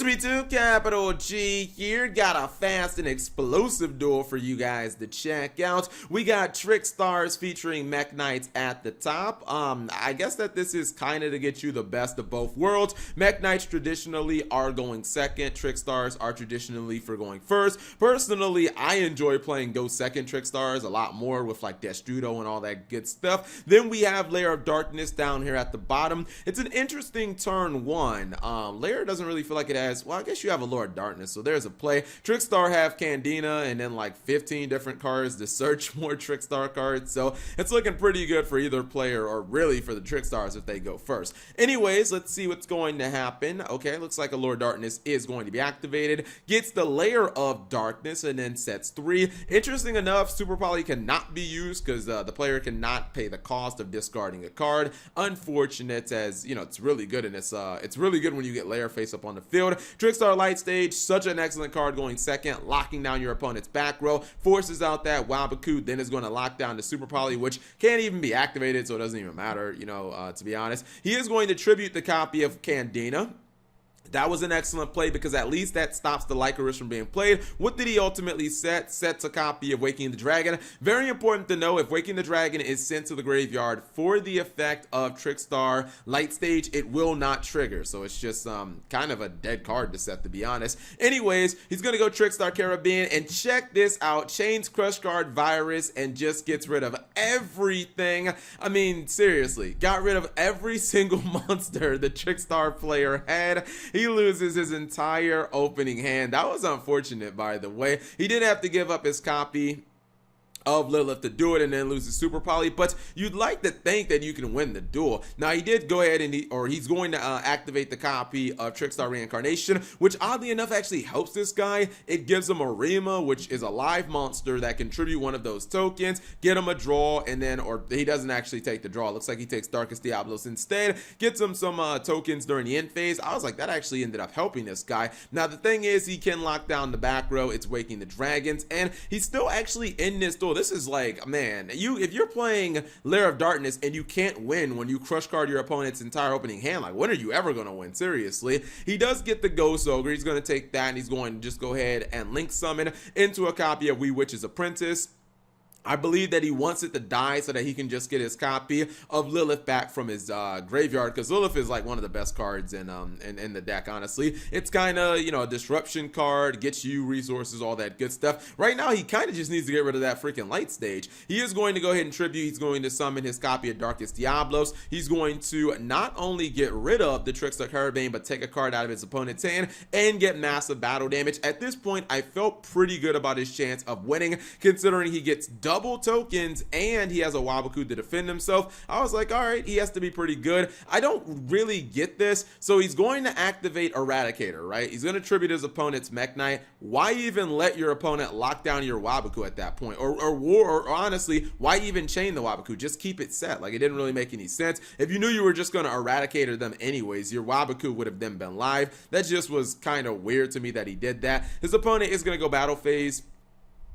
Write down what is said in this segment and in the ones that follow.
Ultra 2 Capital G here. Got a fast and explosive duel for you guys to check out. We got Trickstars featuring Mech Knights at the top. I guess that this is kind of to get you the best of both worlds. Mech Knights traditionally are going second. Trickstars are traditionally for going first. Personally, I enjoy playing Go Second Trickstars a lot more with like Destrudo and all that good stuff. Then we have Lair of Darkness down here at the bottom. It's an interesting turn one. Lair doesn't really feel like it has, well, I guess you have a Lord of Darkness, so there's a play. Trickstar have Candina and then like 15 different cards to search more Trickstar cards, so it's looking pretty good for either player, or really for the Trickstars if they go first. Anyways, let's see what's going to happen. Okay, looks like a Lord of Darkness is going to be activated. Gets the Lair of Darkness and then sets 3. Interesting enough, Super Poly cannot be used because the player cannot pay the cost of discarding a card. Unfortunate, as you know, it's really good in this. It's really good when you get Lair face up on the field. Trickstar Light Stage, such an excellent card going second, locking down your opponent's back row, forces out that Waboku, then is going to lock down the Super Poly, which can't even be activated, so it doesn't even matter, you know, to be honest. He is going to tribute the copy of Candina. That was an excellent play because at least that stops the Lycoris from being played. What did he ultimately set? Sets a copy of Waking the Dragon. Very important to know, if Waking the Dragon is sent to the graveyard for the effect of Trickstar Light Stage, it will not trigger. So it's just kind of a dead card to set, to be honest. Anyways, he's going to go Trickstar Caribbean, and check this out. Chains Crush Guard Virus and just gets rid of everything. I mean, seriously, got rid of every single monster the Trickstar player had. He loses his entire opening hand. That was unfortunate, by the way. He did have to give up his copy of Lilith to do it and then lose the Super Poly, but you'd like to think that you can win the duel. Now, he did go ahead and he's going to activate the copy of Trickstar Reincarnation, which oddly enough actually helps this guy. It gives him a Rima, which is a live monster that can tribute one of those tokens, get him a draw, and then, or he doesn't actually take the draw. It looks like he takes Darkest Diablos instead, gets him some tokens during the end phase. I was like, that actually ended up helping this guy. Now, the thing is, he can lock down the back row. It's Waking the Dragons, and he's still actually in this duel. This is like, man, if you're playing Lair of Darkness and you can't win when you crush card your opponent's entire opening hand, like, when are you ever going to win? Seriously. He does get the Ghost Ogre. He's going to take that and he's going to just go ahead and link summon into a copy of Wee Witch's Apprentice. I believe that he wants it to die so that he can just get his copy of Lilith back from his graveyard, because Lilith is like one of the best cards in the deck, honestly. It's kind of, you know, a disruption card, gets you resources, all that good stuff. Right now, he kind of just needs to get rid of that freaking Light Stage. He is going to go ahead and tribute. He's going to summon his copy of Darkest Diablos. He's going to not only get rid of the Trickstar Caribbean, but take a card out of his opponent's hand and get massive battle damage. At this point, I felt pretty good about his chance of winning, considering he gets double tokens and he has a Waboku to defend himself. I was like, all right, he has to be pretty good. I don't really get this. So he's going to activate Eradicator, right? He's going to tribute his opponent's Mech Knight. Why even let your opponent lock down your Waboku at that point? Or honestly, why even chain the Waboku? Just keep it set. Like, it didn't really make any sense. If you knew you were just going to Eradicator them anyways, your Waboku would have then been live. That just was kind of weird to me that he did that. His opponent is going to go battle phase.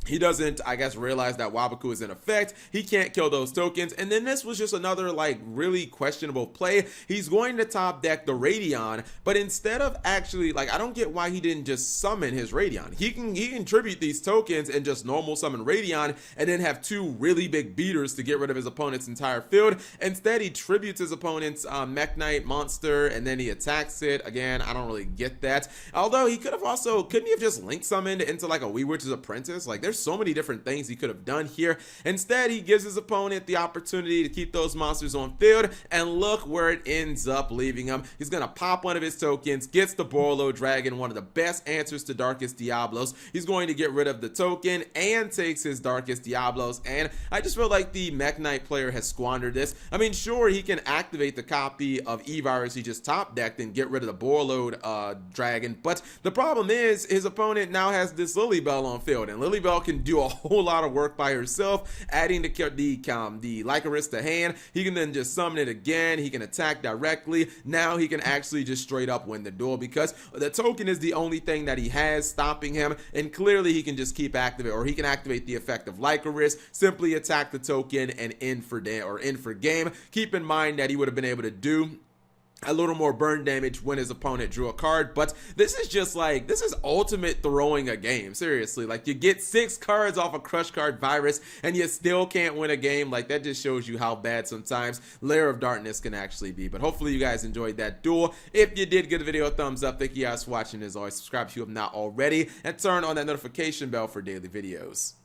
He doesn't, I guess, realize that Waboku is in effect. He can't kill those tokens. And then this was just another, like, really questionable play. He's going to top deck the Radion, but instead of actually, like, I don't get why he didn't just summon his Radion. He can tribute these tokens and just normal summon Radion and then have two really big beaters to get rid of his opponent's entire field. Instead, he tributes his opponent's Mech Knight monster and then he attacks it. Again, I don't really get that. Although he could have also, couldn't he have just link summoned into like a Wee Witch's Apprentice? Like, there's so many different things he could have done here. Instead, he gives his opponent the opportunity to keep those monsters on field, and look where it ends up leaving him. He's gonna pop one of his tokens, gets the Borlo Dragon, one of the best answers to Darkest Diablos. He's going to get rid of the token and takes his Darkest Diablos, and I just feel like the Mech Knight player has squandered this. I mean, sure, he can activate the copy of E-Virus he just top decked and get rid of the Borlo Dragon, but the problem is his opponent now has this Lilybell on field, and Lilybell can do a whole lot of work by herself, adding the Lycoris to hand. He can then just summon it again. He can attack directly. Now he can actually just straight up win the duel because the token is the only thing that he has stopping him, and clearly he can just keep activate, or he can activate the effect of Lycoris, simply attack the token and end for game. Keep in mind that he would have been able to do a little more burn damage when his opponent drew a card. But this is just like, this is ultimate throwing a game. Seriously, like, you get 6 cards off a Crush Card Virus and you still can't win a game. Like, that just shows you how bad sometimes Lair of Darkness can actually be. But hopefully you guys enjoyed that duel. If you did, give the video a thumbs up. Thank you guys for watching. As always, subscribe if you have not already, and turn on that notification bell for daily videos.